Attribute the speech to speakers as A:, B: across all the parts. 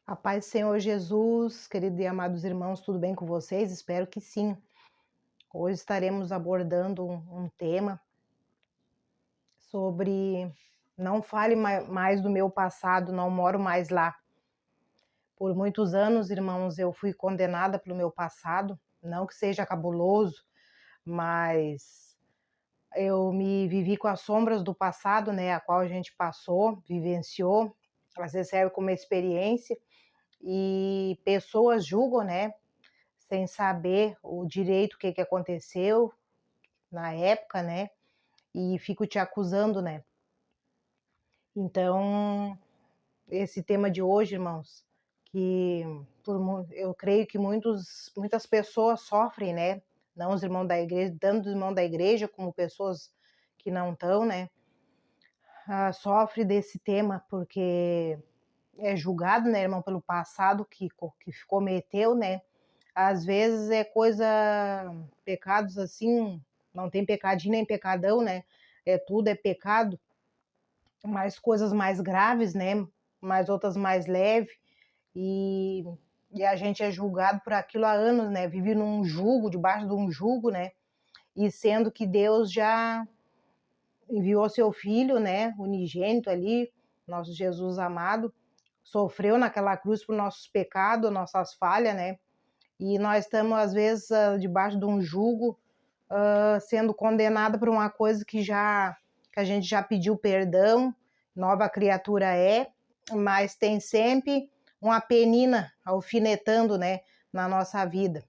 A: A paz do Senhor Jesus, querido e amados irmãos, tudo bem com vocês? Espero que sim. Hoje estaremos abordando um tema sobre não fale mais do meu passado, não moro mais lá. Por muitos anos, irmãos, eu fui condenada pelo meu passado, não que seja cabuloso, mas eu me vivi com as sombras do passado, né, a qual a gente passou, vivenciou, às vezes serve como experiência, e pessoas julgam, né, sem saber o direito, o que aconteceu na época, né, e fico te acusando, né. Então, esse tema de hoje, irmãos, que eu creio que muitas pessoas sofrem, né, não os irmãos da igreja, tanto os irmãos da igreja como pessoas que não estão, né, sofre desse tema, porque é julgado, né, irmão, pelo passado que cometeu, né. Às vezes é coisa pecados, assim, não tem pecadinho nem pecadão, né, tudo é pecado, mas coisas mais graves, né, mas outras mais leve, e e a gente é julgado por aquilo há anos, né, vive debaixo de um jugo, né, e sendo que Deus já enviou seu filho, né, unigênito ali, nosso Jesus amado, sofreu naquela cruz por nossos pecados, nossas falhas, né, e nós estamos às vezes, debaixo de um jugo, sendo condenada por uma coisa que a gente já pediu perdão, nova criatura é, mas tem sempre uma penina alfinetando, né, na nossa vida.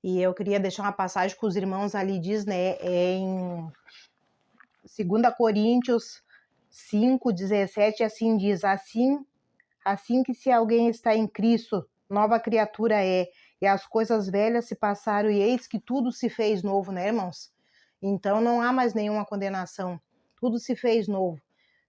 A: E eu queria deixar uma passagem que os irmãos ali diz, né, em 2 Coríntios 5:17, assim diz: assim que se alguém está em Cristo, nova criatura é, e as coisas velhas se passaram e eis que tudo se fez novo, né, irmãos? Então não há mais nenhuma condenação, tudo se fez novo.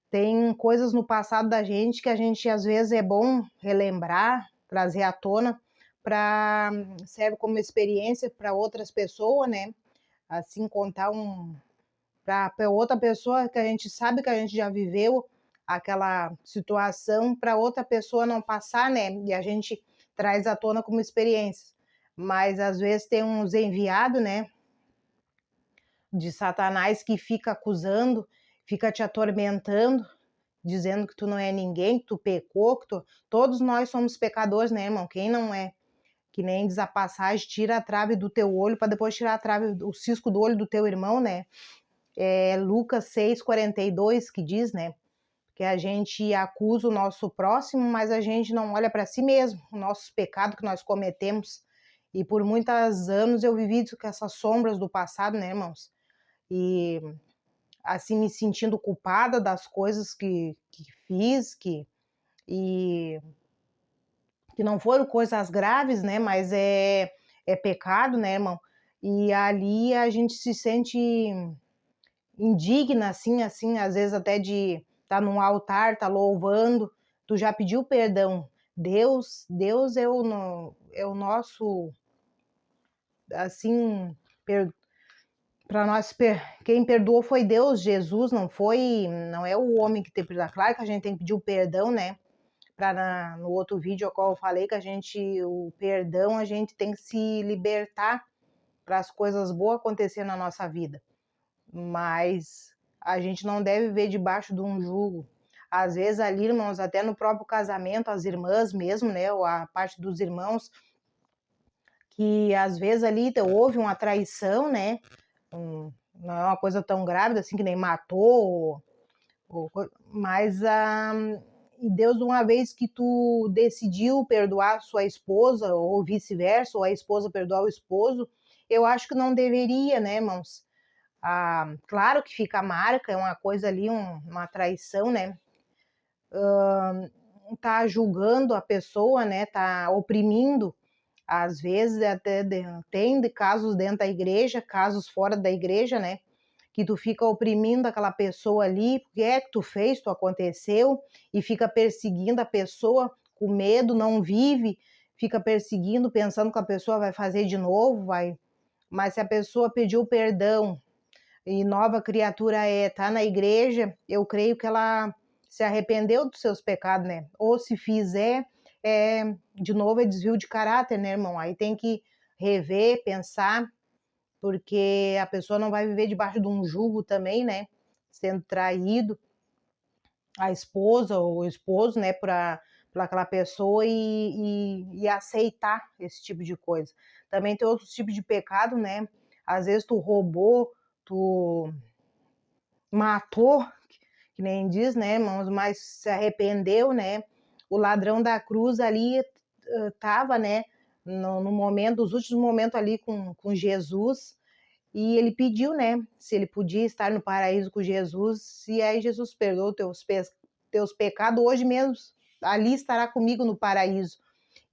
A: Tem coisas no passado da gente que a gente às vezes é bom relembrar, trazer à tona, para serve como experiência para outras pessoas, né? Assim contar para outra pessoa que a gente sabe que a gente já viveu aquela situação, para outra pessoa não passar, né? E a gente traz à tona como experiência. Mas às vezes tem uns enviados, né, de Satanás que fica acusando, fica te atormentando, dizendo que tu não é ninguém, que tu pecou, todos nós somos pecadores, né, irmão? Quem não é? Que nem diz a passagem, tira a trave do teu olho para depois tirar a trave, o cisco do olho do teu irmão, né? É Lucas 6:42 que diz, né, que a gente acusa o nosso próximo, mas a gente não olha para si mesmo, o nosso pecado que nós cometemos. E por muitos anos eu vivi com essas sombras do passado, né, irmãos? E assim me sentindo culpada das coisas que fiz, e que não foram coisas graves, né, mas é pecado, né, irmão? E ali a gente se sente indigna, assim, às vezes até de estar num altar, estar louvando, tu já pediu perdão. Deus é o nosso, assim, para nós, quem perdoou foi Deus, Jesus, não é o homem que tem que perdoar. Claro que a gente tem que pedir o perdão, né? No outro vídeo ao qual eu falei que o perdão, a gente tem que se libertar para as coisas boas acontecer na nossa vida. Mas a gente não deve viver debaixo de um jugo. Às vezes ali, irmãos, até no próprio casamento, as irmãs mesmo, né, ou a parte dos irmãos, que às vezes ali houve uma traição, né, não é uma coisa tão grave assim que nem matou, mas e Deus, uma vez que tu decidiu perdoar sua esposa, ou vice-versa, ou a esposa perdoar o esposo, eu acho que não deveria, né, irmãos? Claro que fica a marca, é uma coisa ali, uma traição, né? Tá julgando a pessoa, né? Tá oprimindo, às vezes até tem de casos dentro da igreja, casos fora da igreja, né? Que tu fica oprimindo aquela pessoa ali, porque é que tu fez, tu aconteceu, e fica perseguindo a pessoa com medo, não vive, fica perseguindo, pensando que a pessoa vai fazer de novo, vai. Mas se a pessoa pediu perdão e nova criatura tá na igreja, eu creio que ela se arrependeu dos seus pecados, né? Ou se fizer, de novo, é desvio de caráter, né, irmão? Aí tem que rever, pensar, porque a pessoa não vai viver debaixo de um jugo também, né? Sendo traído, a esposa ou o esposo, né, por aquela pessoa e aceitar esse tipo de coisa. Também tem outros tipos de pecado, né? Às vezes tu roubou, tu matou, que nem diz, né, irmãos, mas se arrependeu, né? O ladrão da cruz ali estava, né, no momento, os últimos momentos ali com Jesus, e ele pediu, né, se ele podia estar no paraíso com Jesus, e aí Jesus perdoou teus pecados, hoje mesmo ali estará comigo no paraíso.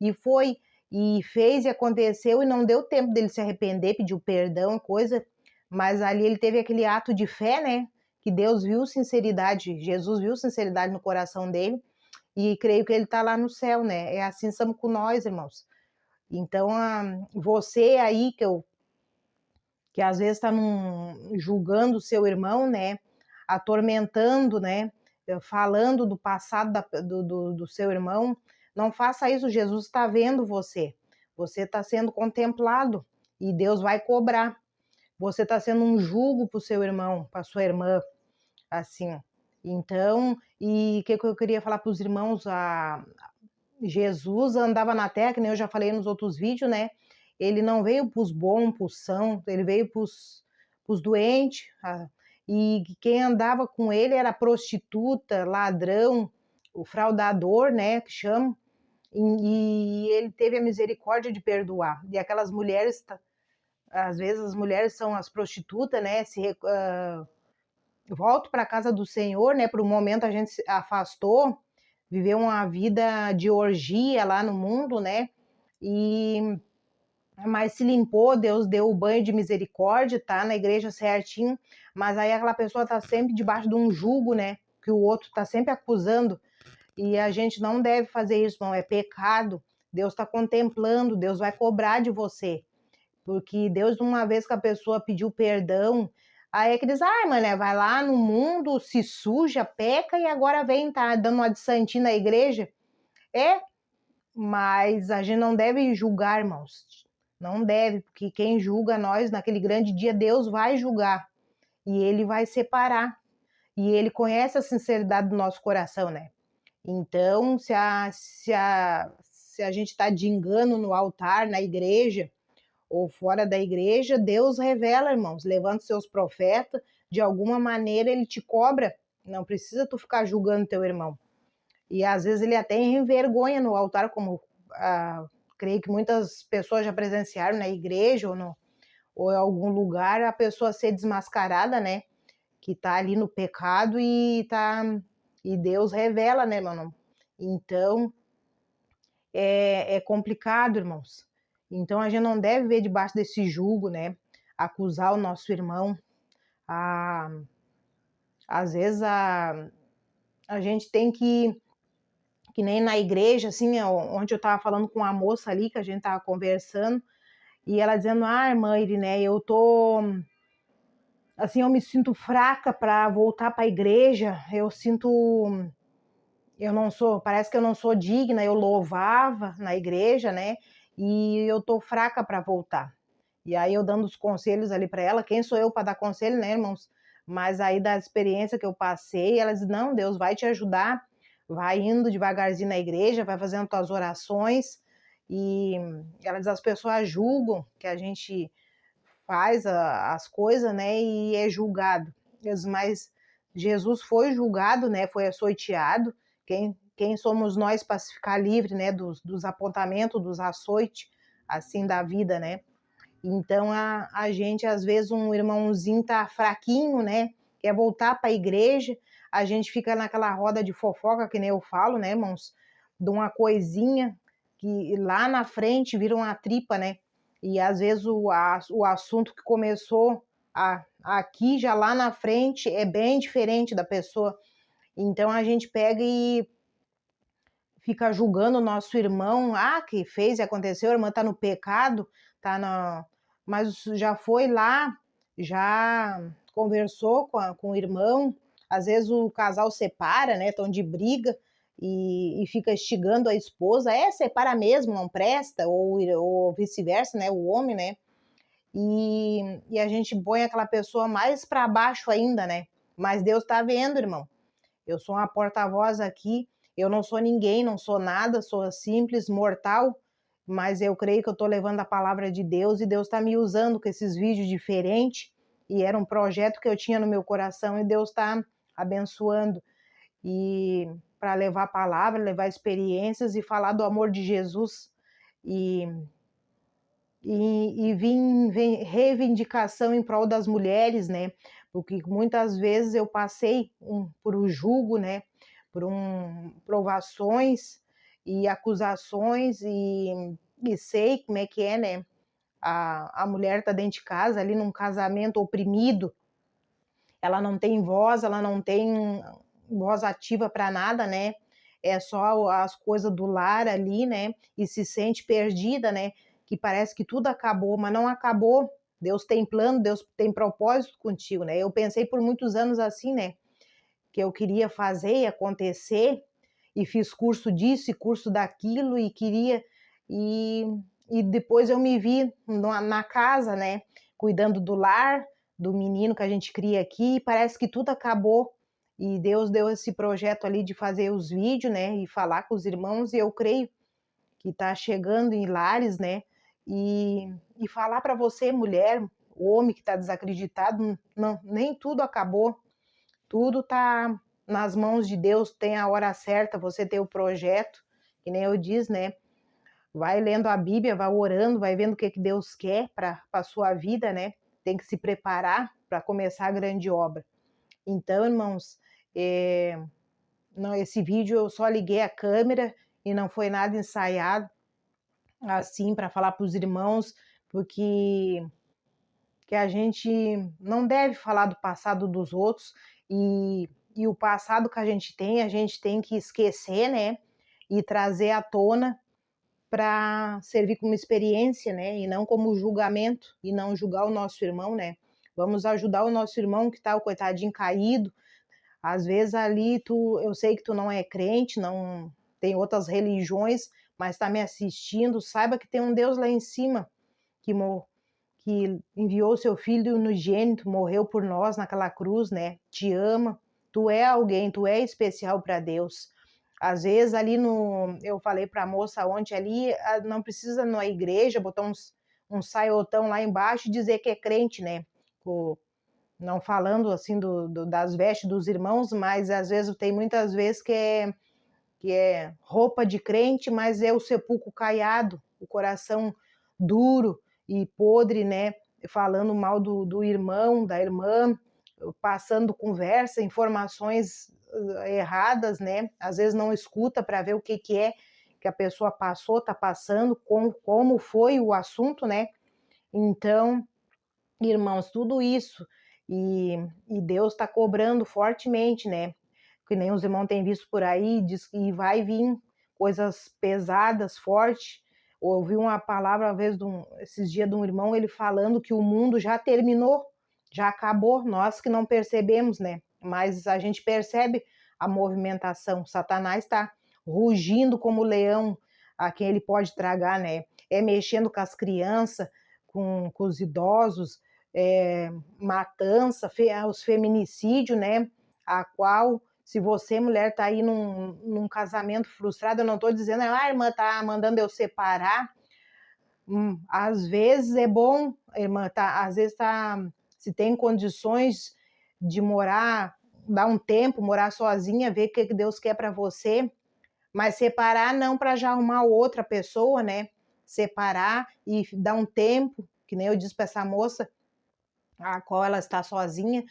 A: E foi, e fez e aconteceu, e não deu tempo dele se arrepender, pediu perdão, coisa, mas ali ele teve aquele ato de fé, né, que Deus viu sinceridade, Jesus viu sinceridade no coração dele, e creio que ele está lá no céu, né, é assim somos com nós, irmãos. Então, você aí que às vezes está julgando o seu irmão, né? Atormentando, né? Falando do passado do seu irmão. Não faça isso, Jesus está vendo você. Você está sendo contemplado e Deus vai cobrar. Você está sendo um jugo para o seu irmão, para sua irmã, assim. Então, e o que eu queria falar para os irmãos? Jesus andava na terra, que nem eu já falei nos outros vídeos, né? Ele não veio para os bons, para os sãos, ele veio para os doentes. E quem andava com ele era prostituta, ladrão, o fraudador, né? Que chama. E ele teve a misericórdia de perdoar. E aquelas mulheres, às vezes as mulheres são as prostitutas, né? Volto para a casa do Senhor, né? Por um momento a gente se afastou, viveu uma vida de orgia lá no mundo, né? E mas se limpou, Deus deu o banho de misericórdia, tá na igreja certinho, mas aí aquela pessoa tá sempre debaixo de um jugo, né? Que o outro tá sempre acusando, e a gente não deve fazer isso, não, é pecado. Deus está contemplando, Deus vai cobrar de você. Porque Deus, uma vez que a pessoa pediu perdão, aí é que diz, mané, vai lá no mundo, se suja, peca e agora vem, tá dando uma de santinho na igreja. Mas a gente não deve julgar, irmãos. Não deve, porque quem julga nós naquele grande dia, Deus vai julgar. E ele vai separar. E ele conhece a sinceridade do nosso coração, né? Então, se a gente está de engano no altar, na igreja, ou fora da igreja, Deus revela, irmãos, levanta seus profetas, de alguma maneira ele te cobra, não precisa tu ficar julgando teu irmão. E às vezes ele até envergonha no altar, como creio que muitas pessoas já presenciaram na igreja ou em algum lugar, a pessoa ser desmascarada, né, que tá ali no pecado e Deus revela, né, mano? Então, é complicado, irmãos. Então a gente não deve ver debaixo desse jugo, né? Acusar o nosso irmão. Às vezes a gente tem que nem na igreja, assim, onde eu estava falando com uma moça ali, que a gente estava conversando, e ela dizendo, irmã Iriné, eu tô, assim, eu me sinto fraca para voltar para a igreja, eu não sou, parece que eu não sou digna, eu louvava na igreja, né? E eu tô fraca para voltar. E aí eu dando os conselhos ali para ela, quem sou eu para dar conselho, né, irmãos? Mas aí da experiência que eu passei, ela diz: "Não, Deus vai te ajudar. Vai indo devagarzinho na igreja, vai fazendo tuas orações". E ela diz: "As pessoas julgam que a gente faz as coisas, né, e é julgado". Mas Jesus foi julgado, né, foi açoiteado. Quem somos nós para ficar livre, né, dos apontamentos, dos açoites, assim, da vida, né? Então a gente, às vezes, um irmãozinho tá fraquinho, né, quer voltar para a igreja, a gente fica naquela roda de fofoca, que nem eu falo, né, irmãos, de uma coisinha que lá na frente vira uma tripa, né? E às vezes o assunto que começou aqui, já lá na frente, é bem diferente da pessoa. Então a gente pega e fica julgando o nosso irmão, que fez e aconteceu, a irmã tá no pecado, tá na... mas já foi lá, já conversou com o irmão, às vezes o casal separa, né, estão de briga, e fica instigando a esposa, separa mesmo, não presta, ou vice-versa, né, o homem, né, e a gente põe aquela pessoa mais para baixo ainda, né, mas Deus está vendo, irmão. Eu sou uma porta-voz aqui, eu não sou ninguém, não sou nada, sou simples, mortal, mas eu creio que eu estou levando a palavra de Deus e Deus está me usando com esses vídeos diferentes, e era um projeto que eu tinha no meu coração e Deus está abençoando, e para levar a palavra, levar experiências e falar do amor de Jesus, e, e vem reivindicação em prol das mulheres, né? Porque muitas vezes eu passei por um jugo, né? Por provações e acusações, e sei como é que é, né? A mulher tá dentro de casa, ali num casamento oprimido, ela não tem voz, ela não tem voz ativa para nada, né? É só as coisas do lar ali, né? E se sente perdida, né? Que parece que tudo acabou, mas não acabou. Deus tem plano, Deus tem propósito contigo, né? Eu pensei por muitos anos assim, né? Que eu queria fazer e acontecer, e fiz curso disso e curso daquilo, e queria, e, e depois eu me vi na casa, né? Cuidando do lar, do menino que a gente cria aqui, e parece que tudo acabou. E Deus deu esse projeto ali de fazer os vídeos, né? E falar com os irmãos, e eu creio que está chegando em lares, né? E falar para você, mulher, homem que está desacreditado, não, nem tudo acabou, tudo está nas mãos de Deus, tem a hora certa, você tem o projeto, que nem eu disse, né? Vai lendo a Bíblia, vai orando, vai vendo o que Deus quer para a sua vida, né? Tem que se preparar para começar a grande obra. Então, irmãos, não, esse vídeo eu só liguei a câmera e não foi nada ensaiado, assim, para falar para os irmãos, porque que a gente não deve falar do passado dos outros, e o passado que a gente tem que esquecer, né? E trazer à tona para servir como experiência, né? E não como julgamento, e não julgar o nosso irmão, né? Vamos ajudar o nosso irmão que está o coitadinho caído. Às vezes ali eu sei que tu não é crente, não tem outras religiões, mas está me assistindo, saiba que tem um Deus lá em cima que que enviou seu filho unigênito, morreu por nós naquela cruz, né? Te ama, tu é alguém, tu é especial para Deus. Às vezes ali eu falei para a moça ontem ali, não precisa na igreja botar um saiotão lá embaixo e dizer que é crente, né? Não falando assim das vestes dos irmãos, mas às vezes tem muitas vezes que é roupa de crente, mas é o sepulcro caiado, o coração duro e podre, né? Falando mal do irmão, da irmã, passando conversa, informações erradas, né? Às vezes não escuta para ver o que é que a pessoa passou, está passando, como foi o assunto, né? Então, irmãos, tudo isso, e Deus está cobrando fortemente, né? Que nem os irmãos têm visto por aí, diz que vai vir coisas pesadas, fortes. Ouvi uma palavra, às vezes, esses dias, de um irmão, ele falando que o mundo já terminou, já acabou, nós que não percebemos, né? Mas a gente percebe a movimentação. Satanás está rugindo como leão, a quem ele pode tragar, né? É mexendo com as crianças, com os idosos, matança, os feminicídios, né? A qual, se você, mulher, está aí num casamento frustrado, eu não estou dizendo, a irmã está mandando eu separar. Às vezes é bom, irmã, às vezes se tem condições de morar, dar um tempo, morar sozinha, ver o que Deus quer para você, mas separar não para já arrumar outra pessoa, né? Separar e dar um tempo, que nem eu disse para essa moça, a qual ela está sozinha,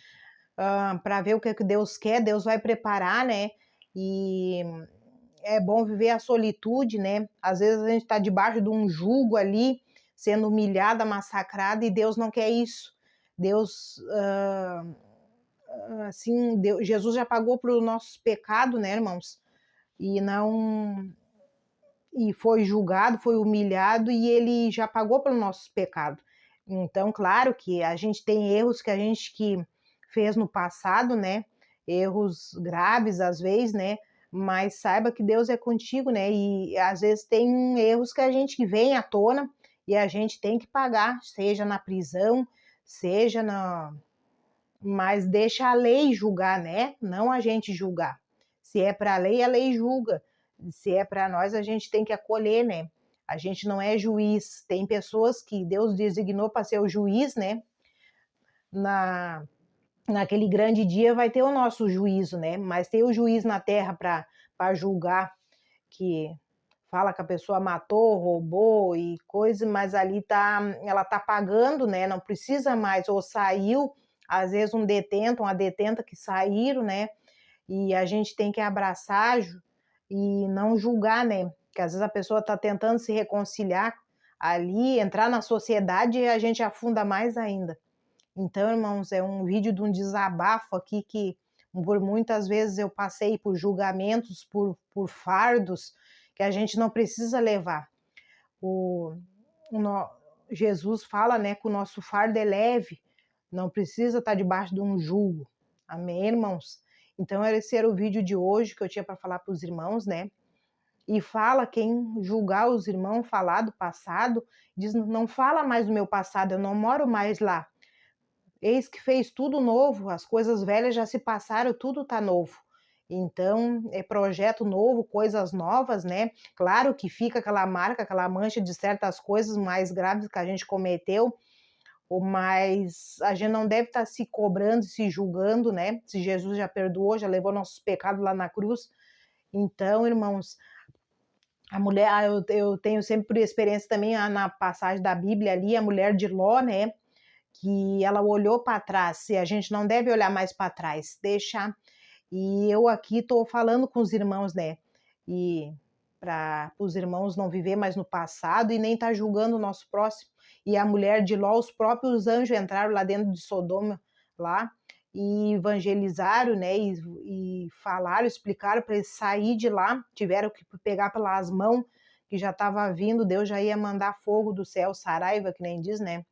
A: para ver o que Deus quer, Deus vai preparar, né? E é bom viver a solitude, né? Às vezes a gente está debaixo de um jugo ali, sendo humilhada, massacrada, e Deus não quer isso. Deus, assim, Jesus já pagou para os nossos pecados, né, irmãos? E não, e foi julgado, foi humilhado, e ele já pagou pelos nossos pecados. Então, claro que a gente tem erros que fez no passado, né? Erros graves às vezes, né? mas saiba que Deus é contigo, né? E às vezes tem erros que a gente vem à tona e a gente tem que pagar, seja na prisão, seja na. Mas deixa a lei julgar, né? Não a gente julgar. Se é para a lei julga. Se é para nós, a gente tem que acolher, né? A gente não é juiz. Tem pessoas que Deus designou para ser o juiz, né? Na, naquele grande dia vai ter o nosso juízo, né? Mas tem o juiz na terra para julgar, que fala que a pessoa matou, roubou e coisa, mas ali ela tá pagando, né? Não precisa mais, ou saiu, às vezes um detento, uma detenta que saíram, né? E a gente tem que abraçar e não julgar, né? Porque às vezes a pessoa está tentando se reconciliar ali, entrar na sociedade e a gente afunda mais ainda. Então, irmãos, é um vídeo de um desabafo aqui que por muitas vezes eu passei por julgamentos, por fardos que a gente não precisa levar. O, o Jesus fala, né, que o nosso fardo é leve, não precisa estar debaixo de um jugo. Amém, irmãos? Então, esse era o vídeo de hoje que eu tinha para falar para os irmãos, né? E fala quem julgar os irmãos, falar do passado, diz, não fala mais do meu passado, eu não moro mais lá. Eis que fez tudo novo, as coisas velhas já se passaram, tudo está novo. Então, é projeto novo, coisas novas, né? Claro que fica aquela marca, aquela mancha de certas coisas mais graves que a gente cometeu, mas a gente não deve estar se cobrando, se julgando, né? Se Jesus já perdoou, já levou nossos pecados lá na cruz. Então, irmãos, a mulher, eu tenho sempre por experiência também na passagem da Bíblia ali, a mulher de Ló, né? Que ela olhou para trás, e a gente não deve olhar mais para trás, deixa. E eu aqui estou falando com os irmãos, né? E para os irmãos não viver mais no passado e nem estar tá julgando o nosso próximo. E a mulher de Ló, os próprios anjos entraram lá dentro de Sodoma, lá, e evangelizaram, né? E falaram, explicaram para eles sair de lá, tiveram que pegar pelas mãos, que já estava vindo, Deus já ia mandar fogo do céu, saraiva, que nem diz, né?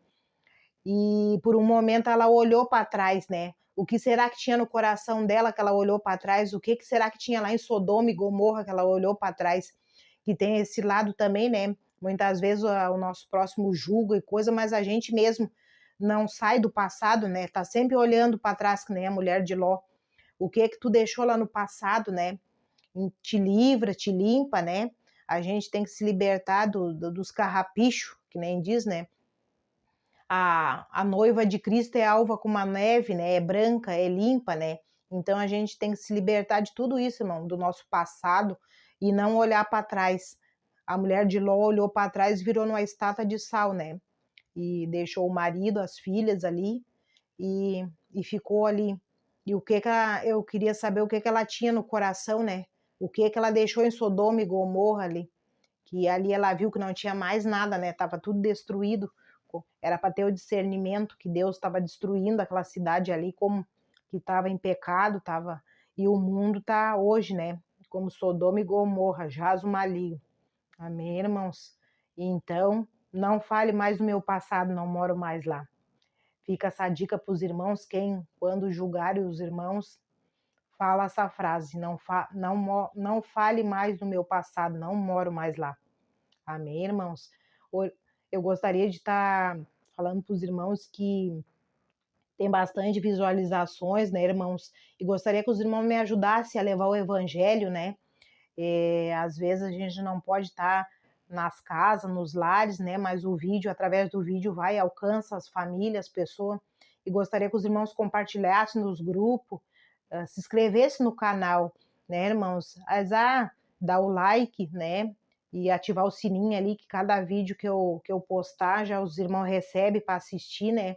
A: E por um momento ela olhou para trás, né? O que será que tinha no coração dela que ela olhou para trás? O que será que tinha lá em Sodoma e Gomorra que ela olhou para trás? Que tem esse lado também, né? Muitas vezes o nosso próximo julga e coisa, mas a gente mesmo não sai do passado, né? Tá sempre olhando para trás, que nem a mulher de Ló. O que tu deixou lá no passado, né? Te livra, te limpa, né? A gente tem que se libertar dos carrapichos, que nem diz, né? A noiva de Cristo é alva como a neve, né? É branca, é limpa, né? Então a gente tem que se libertar de tudo isso, irmão, do nosso passado e não olhar para trás. A mulher de Ló olhou para trás e virou numa estátua de sal, né? E deixou o marido, as filhas ali e ficou ali. E eu queria saber o que ela tinha no coração, né? O que ela deixou em Sodoma e Gomorra ali, que ali ela viu que não tinha mais nada, né? Tava tudo destruído. Era para ter o discernimento que Deus estava destruindo aquela cidade ali, como que estava em pecado, tava. E o mundo tá hoje, né? Como Sodoma e Gomorra, jaz o maligno. Amém, irmãos? Então, não fale mais do meu passado, não moro mais lá. Fica essa dica para os irmãos, quando julgarem os irmãos, fala essa frase, não fale mais do meu passado, não moro mais lá. Amém, irmãos? Eu gostaria de estar falando para os irmãos que tem bastante visualizações, né, irmãos? E gostaria que os irmãos me ajudassem a levar o evangelho, né? Às vezes a gente não pode estar nas casas, nos lares, né? Mas o vídeo, através do vídeo, vai e alcança as famílias, as pessoas. E gostaria que os irmãos compartilhassem nos grupos, se inscrevessem no canal, né, irmãos? Dá o like, né? E ativar o sininho ali, que cada vídeo que eu postar, já os irmãos recebem para assistir, né?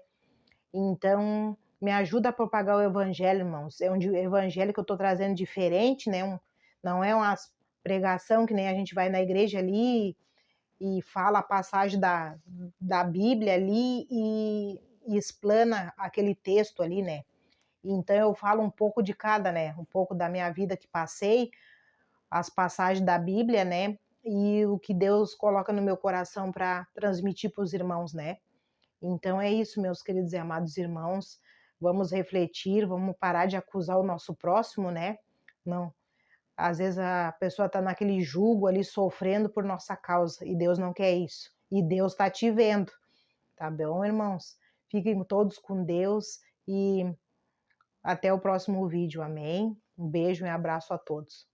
A: Então, me ajuda a propagar o evangelho, irmãos. É um evangelho que eu estou trazendo diferente, né? Não é uma pregação que nem a gente vai na igreja ali e fala a passagem da Bíblia ali e explana aquele texto ali, né? Então eu falo um pouco de cada, né? Um pouco da minha vida que passei, as passagens da Bíblia, né? E o que Deus coloca no meu coração para transmitir para os irmãos, né? Então é isso, meus queridos e amados irmãos. Vamos refletir, vamos parar de acusar o nosso próximo, né? Não, Às vezes a pessoa está naquele jugo ali, sofrendo por nossa causa, e Deus não quer isso. E Deus está te vendo, tá bom, irmãos? Fiquem todos com Deus e até o próximo vídeo, amém? Um beijo e um abraço a todos.